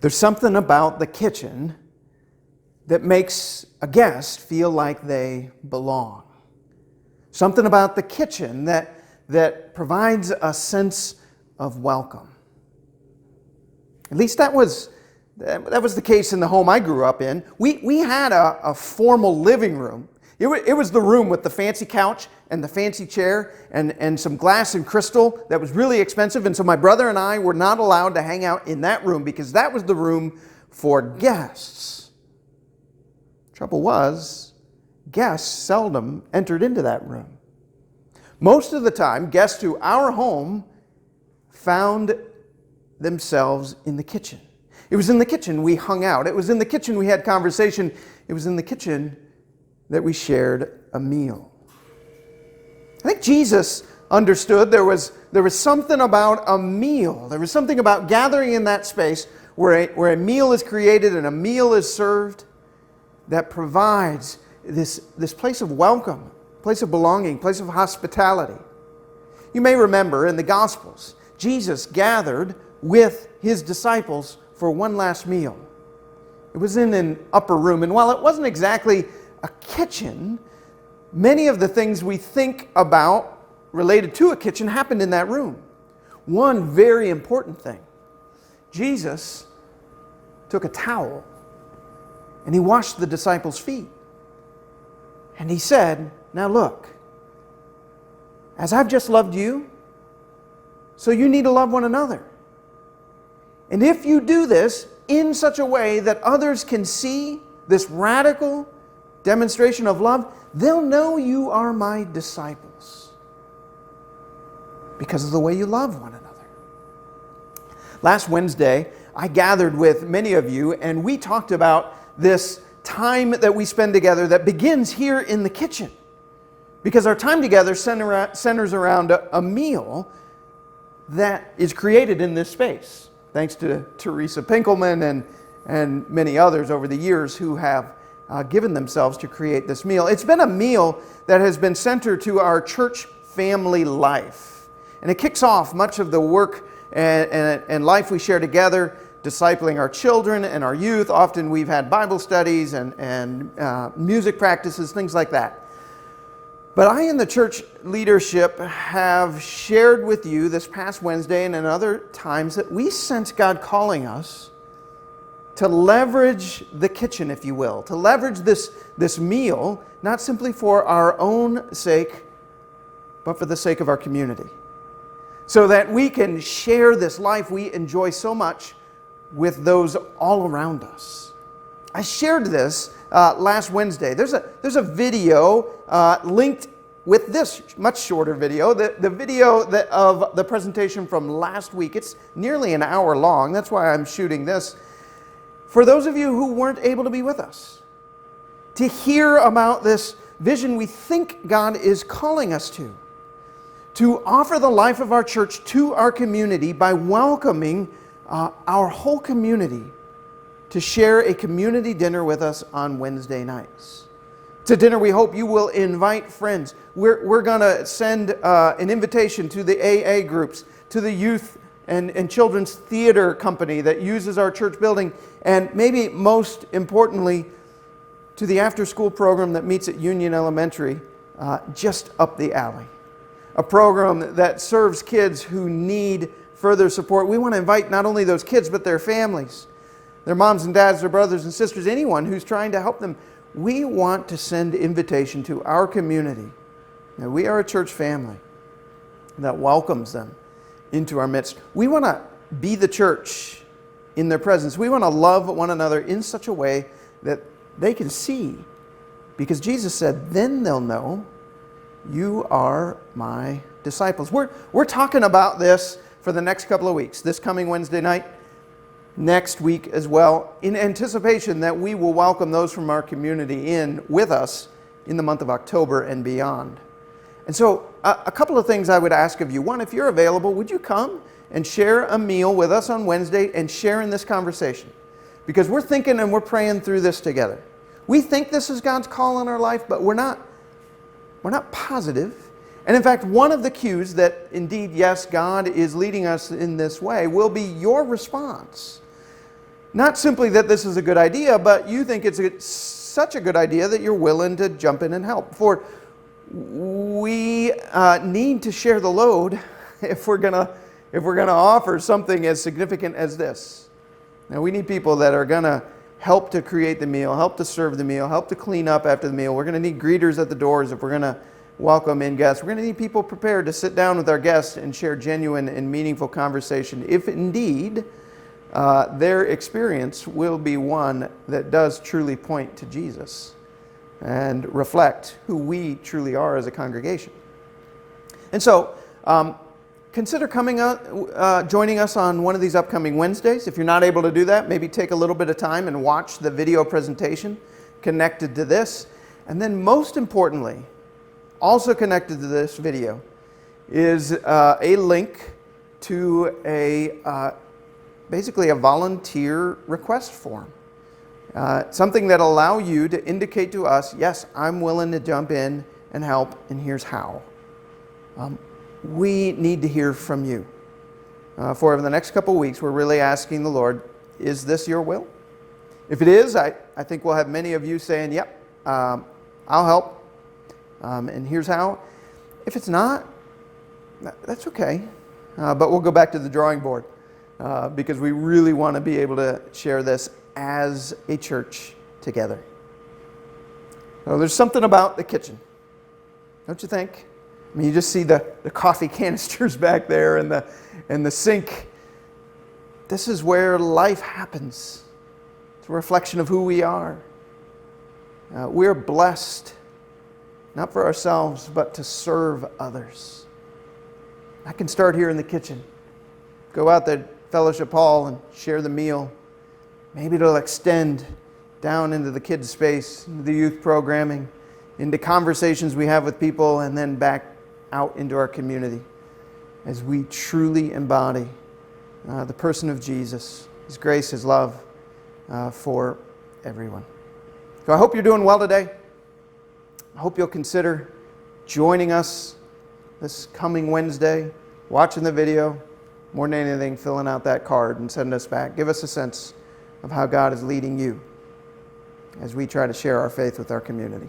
There's something about the kitchen that makes a guest feel like they belong. Something about the kitchen that provides a sense of welcome. At least that was the case in the home I grew up in. We had a formal living room. It was the room with the fancy couch and the fancy chair and some glass and crystal that was really expensive. And so my brother and I were not allowed to hang out in that room because that was the room for guests. Trouble was, guests seldom entered into that room. Most of the time, guests to our home found themselves in the kitchen. It was in the kitchen we hung out. It was in the kitchen we had conversation. It was in the kitchen that we shared a meal. I think Jesus understood there was something about a meal. There was something about gathering in that space where a meal is created and a meal is served that provides this place of welcome, place of belonging, place of hospitality. You may remember in the Gospels, Jesus gathered with his disciples for one last meal. It was in an upper room, and while it wasn't exactly a kitchen, many of the things we think about related to a kitchen happened in that room. One very important thing, Jesus took a towel and he washed the disciples' feet. And he said, now look, as I've just loved you, so you need to love one another. And if you do this in such a way that others can see this radical demonstration of love, they'll know you are my disciples because of the way you love one another. Last Wednesday, I gathered with many of you and we talked about this time that we spend together that begins here in the kitchen. Because our time together centers around a meal that is created in this space. Thanks to Teresa Pinkelman and many others over the years who have given themselves to create this meal. It's been a meal that has been centered to our church family life. And it kicks off much of the work and life we share together, discipling our children and our youth. Often we've had Bible studies and music practices, things like that. But I and the church leadership have shared with you this past Wednesday and in other times that we sense God calling us to leverage the kitchen, if you will, to leverage this meal, not simply for our own sake, but for the sake of our community. So that we can share this life we enjoy so much with those all around us. I shared this last Wednesday. There's a video linked with this much shorter video, the video of the presentation from last week. It's nearly an hour long. That's why I'm shooting this. For those of you who weren't able to be with us, to hear about this vision we think God is calling us to offer the life of our church to our community by welcoming our whole community to share a community dinner with us on Wednesday nights. It's a dinner we hope you will invite friends. We're going to send an invitation to the AA groups, to the youth and children's theater company that uses our church building, and maybe most importantly, to the after-school program that meets at Union Elementary just up the alley. A program that serves kids who need further support. We want to invite not only those kids, but their families, their moms and dads, their brothers and sisters, anyone who's trying to help them. We want to send invitation to our community. Now, we are a church family that welcomes them into our midst. We want to be the church in their presence. We want to love one another in such a way that they can see. Because Jesus said, then they'll know you are my disciples. We're talking about this for the next couple of weeks. This coming Wednesday night, next week as well, in anticipation that we will welcome those from our community in with us in the month of October and beyond. And so a couple of things I would ask of you. One, if you're available, would you come and share a meal with us on Wednesday and share in this conversation? Because we're thinking and we're praying through this together. We think this is God's call in our life, but we're not positive. And in fact, one of the cues that indeed, yes, God is leading us in this way will be your response Not simply that this is a good idea, but you think it's such a good idea that you're willing to jump in and help. For we need to share the load if we're gonna offer something as significant as this. Now we need people that are gonna help to create the meal, help to serve the meal, help to clean up after the meal. We're gonna need greeters at the doors if we're gonna welcome in guests. We're gonna need people prepared to sit down with our guests and share genuine and meaningful conversation, if indeed their experience will be one that does truly point to Jesus and reflect who we truly are as a congregation. And so, consider coming out, joining us on one of these upcoming Wednesdays. If you're not able to do that, maybe take a little bit of time and watch the video presentation connected to this. And then most importantly, also connected to this video, is a link to basically a volunteer request form. Something that allow you to indicate to us, yes, I'm willing to jump in and help, and here's how. We need to hear from you. For over the next couple weeks, we're really asking the Lord, is this your will? If it is, I think we'll have many of you saying, yep, I'll help, and here's how. If it's not, that's okay, but we'll go back to the drawing board because we really want to be able to share this as a church together. So there's something about the kitchen, don't you think? I mean, you just see the coffee canisters back there and the sink. This is where life happens. It's a reflection of who we are. We're blessed, not for ourselves, but to serve others. I can start here in the kitchen. Go out to Fellowship Hall and share the meal. Maybe it'll extend down into the kids' space, into the youth programming, into conversations we have with people, and then back out into our community as we truly embody the person of Jesus, His grace, His love for everyone. So I hope you're doing well today. I hope you'll consider joining us this coming Wednesday, watching the video, more than anything, filling out that card and sending us back. Give us a sense of how God is leading you as we try to share our faith with our community.